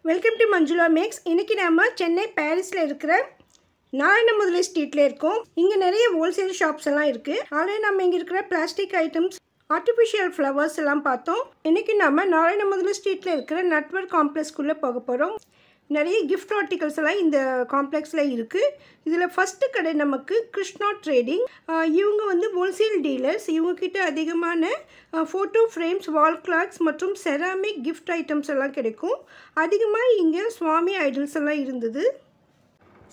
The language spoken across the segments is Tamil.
Welcome to Manjula maths. இன்றைக்கி நம்ம சென்னை பாரிஸில் இருக்கிற நாராயணமுதலி ஸ்ட்ரீட்டில் இருக்கோம். இங்கே நிறைய ஹோல்சேல் ஷாப்ஸ் எல்லாம் இருக்குது. ஆல்ரெடி நம்ம இங்கே இருக்கிற பிளாஸ்டிக் ஐட்டம்ஸ், ஆர்டிஃபிஷியல் ஃப்ளவர்ஸ் எல்லாம் பார்த்தோம். இன்றைக்கி நம்ம நாராயணமுதலி ஸ்ட்ரீட்டில் இருக்கிற நட்வர்க் காம்ப்ளெக்ஸ்குள்ளே போக போகிறோம். நிறைய கிஃப்ட் ஆர்டிகல்ஸ் எல்லாம் இந்த காம்ப்ளெக்ஸில் இருக்குது. இதில் ஃபஸ்ட்டு கடை நமக்கு கிருஷ்ணா ட்ரேடிங். இவங்க வந்து ஹோல்சேல் டீலர்ஸ். இவங்கக்கிட்ட அதிகமான ஃபோட்டோ ஃப்ரேம்ஸ், வால் கிளாக்ஸ் மற்றும் செராமிக் கிஃப்ட் ஐட்டம்ஸ் எல்லாம் கிடைக்கும். அதிகமாக இங்கே சுவாமி ஐடல்ஸ் எல்லாம் இருந்தது.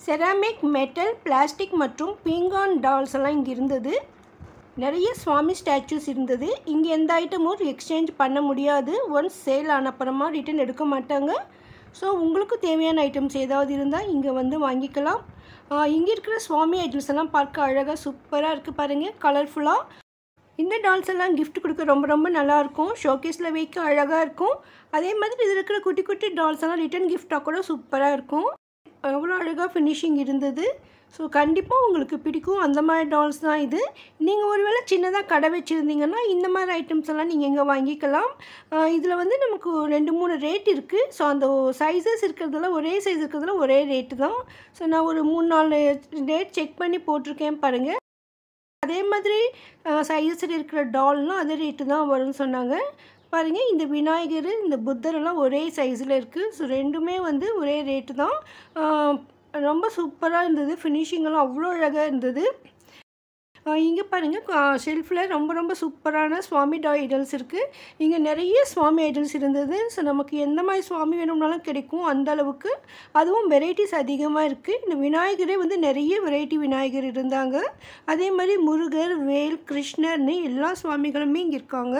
செராமிக், மெட்டல், பிளாஸ்டிக் மற்றும் பீங்கான் டால்ஸ் எல்லாம் இங்கே இருந்தது. நிறைய சுவாமி ஸ்டாச்சூஸ் இருந்தது. இங்கே எந்த ஐட்டமும் எக்ஸ்சேஞ்ச் பண்ண முடியாது. ஒன்ஸ் சேல் ஆனப்புறமா ரிட்டன் எடுக்க மாட்டாங்க. ஸோ உங்களுக்கு தேவையான ஐட்டம்ஸ் ஏதாவது இருந்தால் இங்கே வந்து வாங்கிக்கலாம். இங்கே இருக்கிற சுவாமி ஐட்டம்ஸ் எல்லாம் பார்க்க அழகாக சூப்பராக இருக்குது பாருங்கள், கலர்ஃபுல்லாக. இந்த டால்ஸ் எல்லாம் கிஃப்ட் கொடுக்க ரொம்ப ரொம்ப நல்லாயிருக்கும். ஷோகேஸில் வைக்க அழகாக இருக்கும். அதே மாதிரி இதில் இருக்கிற குட்டி குட்டி டால்ஸ் எல்லாம் ரிட்டன் கிஃப்டாக கூட சூப்பராக இருக்கும். அவ்வளோ அழகாக ஃபினிஷிங் இருந்தது. ஸோ கண்டிப்பாக உங்களுக்கு பிடிக்கும். அந்த மாதிரி டால்ஸ் தான் இது. நீங்கள் ஒருவேளை சின்னதாக கடை வச்சுருந்தீங்கன்னா இந்த மாதிரி ஐட்டம்ஸ் எல்லாம் நீங்கள் எங்கே வாங்கிக்கலாம். இதில் வந்து நமக்கு 2-3 ரேட் இருக்குது. ஸோ அந்த சைஸஸ் இருக்கிறதுல ஒரே சைஸ் இருக்கிறதுல ஒரே ரேட்டு தான். ஸோ நான் ஒரு 3-4 ரேட் செக் பண்ணி போட்டிருக்கேன் பாருங்கள். அதே மாதிரி சைஸில் இருக்கிற டால்னால் அதே ரேட்டு தான் வரும்னு சொன்னாங்க. பாருங்கள், இந்த விநாயகர், இந்த புத்தரெல்லாம் ஒரே சைஸில் இருக்குது. ஸோ ரெண்டுமே வந்து ஒரே ரேட்டு தான். ரொம்ப சூப்பராக இருந்தது. ஃபினிஷிங்கெல்லாம் அவ்வளோ அழகாக இருந்தது. இங்கே பாருங்கள், ஷெல்ஃபில் ரொம்ப ரொம்ப சூப்பரான சுவாமி ஐடல்ஸ் இருக்குது. இங்கே நிறைய சுவாமி ஐடல்ஸ் இருந்தது. ஸோ நமக்கு எந்த மாதிரி சுவாமி வேணும்னாலும் கிடைக்கும் அந்த அளவுக்கு. அதுவும் வெரைட்டிஸ் அதிகமாக இருக்குது. இந்த விநாயகரே வந்து நிறைய வெரைட்டி விநாயகர் இருந்தாங்க. அதே மாதிரி முருகர், வேல், கிருஷ்ணர்னு எல்லா சுவாமிகளுமே இங்கே இருக்காங்க.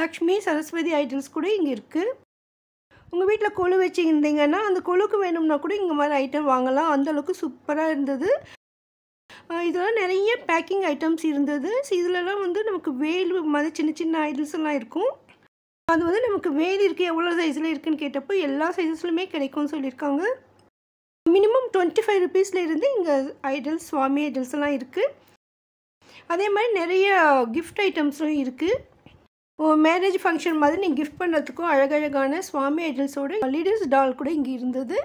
லக்ஷ்மி, சரஸ்வதி ஐடல்ஸ் கூட இங்கே இருக்குது. உங்கள் வீட்டில் கொலு வச்சுருந்தீங்கன்னா அந்த கொலுக்கு வேணும்னா கூட இங்கே மாதிரி ஐட்டம் வாங்கலாம். அந்தளவுக்கு சூப்பராக இருந்தது. இதெல்லாம் நிறைய பேக்கிங் ஐட்டம்ஸ் இருந்தது. ஸோ இதிலலாம் வந்து நமக்கு வேல் மாதிரி சின்ன சின்ன ஐடல்ஸ் எல்லாம் இருக்கும். அது வந்து நமக்கு வேல் இருக்குது, எவ்வளோ சைஸில் இருக்குதுன்னு கேட்டப்போ எல்லா சைஸஸ்லையுமே கிடைக்கும்னு சொல்லியிருக்காங்க. மினிமம் 25 ருபீஸில் இருந்து இங்கே ஐடல்ஸ், சுவாமி ஐடல்ஸ் எல்லாம் இருக்குது. அதே மாதிரி நிறைய கிஃப்ட் ஐட்டம்ஸும் இருக்குது. மேரேஜ் ஃபங்க்ஷன் மாதிரி நீங்கள் கிஃப்ட் பண்ணுறதுக்கும் அழகழகான சுவாமி ஐடல்ஸோட லீடர்ஸ் டால் கூட இங்கே இருந்தது.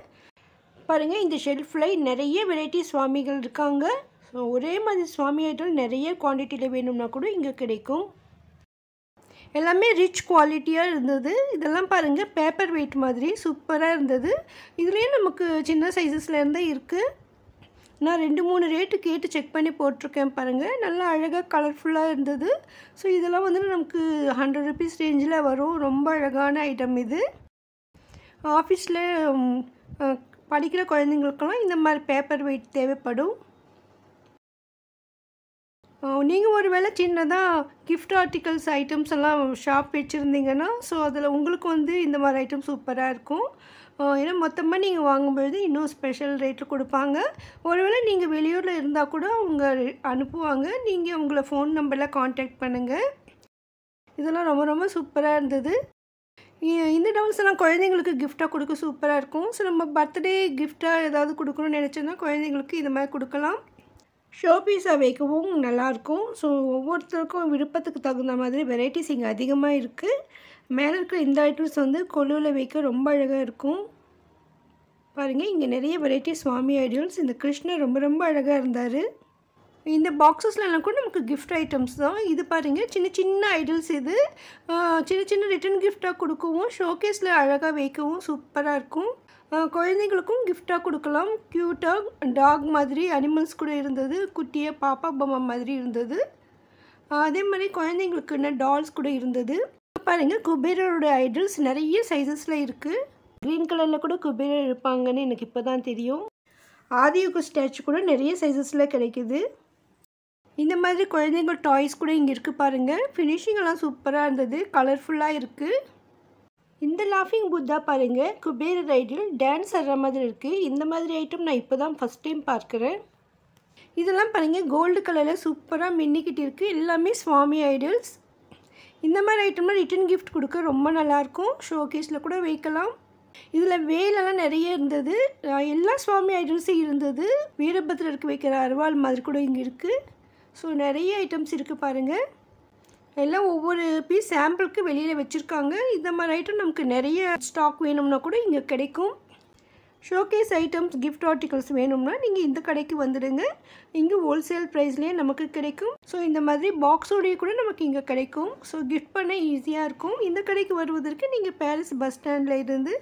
பாருங்கள், இந்த ஷெல்ஃபில் நிறைய வெரைட்டி சுவாமிகள் இருக்காங்க. ஸோ ஒரே மாதிரி சுவாமி ஐடல் நிறைய குவான்டிட்டியில் வேணும்னா கூட இங்கே கிடைக்கும். எல்லாமே ரிச் குவாலிட்டியாக இருந்தது. இதெல்லாம் பாருங்கள், பேப்பர் வெயிட் மாதிரி சூப்பராக இருந்தது. இதுலேயே நமக்கு சின்ன சைஸஸ்லேருந்தே இருக்குது. நான் 2-3 ரேட்டு கேட்டு செக் பண்ணி போட்டிருக்கேன் பாருங்கள். நல்லா அழகாக கலர்ஃபுல்லாக இருந்தது. ஸோ இதெல்லாம் வந்து நமக்கு 100 ருபீஸ் ரேஞ்சில் வரும். ரொம்ப அழகான ஐட்டம் இது. ஆஃபீஸில் படிக்கிற குழந்தைங்களுக்கெல்லாம் இந்த மாதிரி பேப்பர் வெயிட் தேவைப்படும். நீங்கள் ஒரு வேளை சின்னதாக கிஃப்ட் ஆர்டிகல்ஸ் ஐட்டம்ஸ் எல்லாம் ஷாப் வச்சுருந்தீங்கன்னா ஸோ அதில் உங்களுக்கு வந்து இந்த மாதிரி ஐட்டம் சூப்பராக இருக்கும். ஏன்னா மொத்தமாக நீங்கள் வாங்கும்பொழுது இன்னும் ஸ்பெஷல் ரேட்டில் கொடுப்பாங்க. ஒருவேளை நீங்கள் வெளியூரில் இருந்தால் கூட அவங்க அனுப்புவாங்க. நீங்கள் உங்களை ஃபோன் நம்பரில் காண்டாக்ட் பண்ணுங்கள். இதெல்லாம் ரொம்ப ரொம்ப சூப்பராக இருந்தது. இந்த டால்ஸ் எல்லாம் குழந்தைங்களுக்கு கிஃப்டாக கொடுக்க சூப்பராக இருக்கும். ஸோ நம்ம பர்த்டே கிஃப்டாக ஏதாவது கொடுக்கணும்னு நினச்சோன்னா குழந்தைங்களுக்கு இது மாதிரி கொடுக்கலாம். ஷோ பீஸாக வைக்கவும் நல்லாயிருக்கும். ஸோ ஒவ்வொருத்தருக்கும் விருப்பத்துக்கு தகுந்த மாதிரி வெரைட்டிஸ் இங்கே அதிகமாக இருக்குது. மேலே இருக்கிற இந்த ஐட்டம்ஸ் வந்து கொலுவில் வைக்க ரொம்ப அழகாக இருக்கும். பாருங்கள், இங்கே நிறைய வெரைட்டி சுவாமி ஐடல்ஸ். இந்த கிருஷ்ணர் ரொம்ப ரொம்ப அழகாக இருந்தார். இந்த பாக்ஸஸ்லாம் கூட நமக்கு கிஃப்ட் ஐட்டம்ஸ் தான். இது பாருங்கள், சின்ன சின்ன ஐடல்ஸ். இது சின்ன சின்ன ரிட்டன் கிஃப்டாக கொடுக்கவும், ஷோகேஸில் அழகாக வைக்கவும் சூப்பராக இருக்கும். குழந்தைங்களுக்கும் கிஃப்டாக கொடுக்கலாம். க்யூட்டாக டாக் மாதிரி அனிமல்ஸ் கூட இருந்தது. குட்டியாக பாப்பா பொம்மை மாதிரி இருந்தது. அதே மாதிரி குழந்தைங்களுக்குன்னு டால்ஸ் கூட இருந்தது. பாருங்கள், குபேரரோட ஐடல்ஸ் நிறைய சைஸஸில் இருக்குது. க்ரீன் கலரில் கூட குபேரர் இருப்பாங்கன்னு எனக்கு இப்போ தான் தெரியும். ஆதியுக ஸ்டாச்சு கூட நிறைய சைஸஸில் கிடைக்குது. இந்த மாதிரி குழந்தைங்க டாய்ஸ் கூட இங்கே இருக்குது பாருங்கள். ஃபினிஷிங் எல்லாம் சூப்பராக இருந்தது, கலர்ஃபுல்லாக இருக்குது. இந்த லாஃபிங் புத்தா பாருங்கள், குபேரர் ஐடல் டான்ஸ் ஆடுற மாதிரி இருக்குது. இந்த மாதிரி ஐட்டம் நான் இப்போ தான் ஃபஸ்ட் டைம் பார்க்குறேன். இதெல்லாம் பாருங்கள், கோல்டு கலரில் சூப்பராக மின்னிக்கிட்டு இருக்குது. எல்லாமே சுவாமி ஐடல்ஸ். இந்த மாதிரி ஐட்டம்லாம் ரிட்டன் கிஃப்ட் கொடுக்க ரொம்ப நல்லாயிருக்கும். ஷோகேஸில் கூட வைக்கலாம். இதில் வேலெல்லாம் நிறைய இருந்தது. எல்லா சுவாமி ஐடல்ஸும் இருந்தது. வீரபத்ரருக்கு வைக்கிற அருவாள் மாதிரி கூட இங்கே இருக்குது. ஸோ நிறைய ஐட்டம்ஸ் இருக்குது பாருங்கள். எல்லாம் ஒவ்வொரு பீஸ் சாம்பிளுக்கு வெளியில் வச்சுருக்காங்க. இந்த மாதிரி ஐட்டம் நமக்கு நிறைய ஸ்டாக் வேணும்னா கூட இங்கே கிடைக்கும். ஷோகேஸ் ஐட்டம்ஸ், கிஃப்ட் ஆர்டிகல்ஸ் வேணும்னா நீங்கள் இந்த கடைக்கு வந்துடுங்க. இங்கே ஹோல்சேல் ப்ரைஸ்லேயே நமக்கு கிடைக்கும். ஸோ இந்த மாதிரி பாக்ஸோடையே கூட நமக்கு இங்கே கிடைக்கும். ஸோ கிஃப்ட் பண்ண ஈஸியாக இருக்கும். இந்த கடைக்கு வருவதற்கு நீங்கள் பாரிஸ் பஸ் ஸ்டாண்டில் இருந்து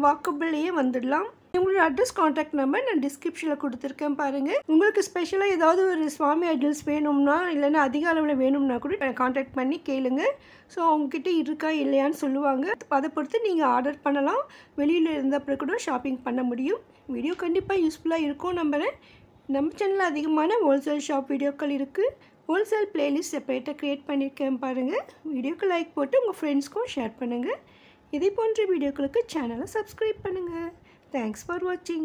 வாக்கபிள்லேயே வந்துடலாம். உங்களோட அட்ரஸ், காண்டாக்ட் நம்பர் நான் டிஸ்கிரிப்ஷனில் கொடுத்துருக்கேன் பாருங்கள். உங்களுக்கு ஸ்பெஷலாக ஏதாவது ஒரு சுவாமி ஐடல்ஸ் வேணும்னா இல்லைன்னா அதிக அளவில் வேணும்னா கூட காண்டாக்ட் பண்ணி கேளுங்க. ஸோ அவங்கக்கிட்ட இருக்கா இல்லையான்னு சொல்லுவாங்க. அதை பொறுத்து நீங்கள் ஆர்டர் பண்ணலாம். வெளியில் இருந்தப்போ கூட ஷாப்பிங் பண்ண முடியும். வீடியோ கண்டிப்பாக யூஸ்ஃபுல்லாக இருக்கும் நம்புகிறேன். நம்ம சேனலில் அதிகமான ஹோல்சேல் ஷாப் வீடியோக்கள் இருக்குது. ஹோல்சேல் பிளேலிஸ்ட் செப்பரேட்டாக க்ரியேட் பண்ணியிருக்கேன் பாருங்கள். வீடியோக்கு லைக் போட்டு உங்கள் ஃப்ரெண்ட்ஸ்க்கும் ஷேர் பண்ணுங்கள். இதே போன்ற வீடியோக்களுக்கு சேனலை சப்ஸ்கிரைப் பண்ணுங்கள். Thanks for watching.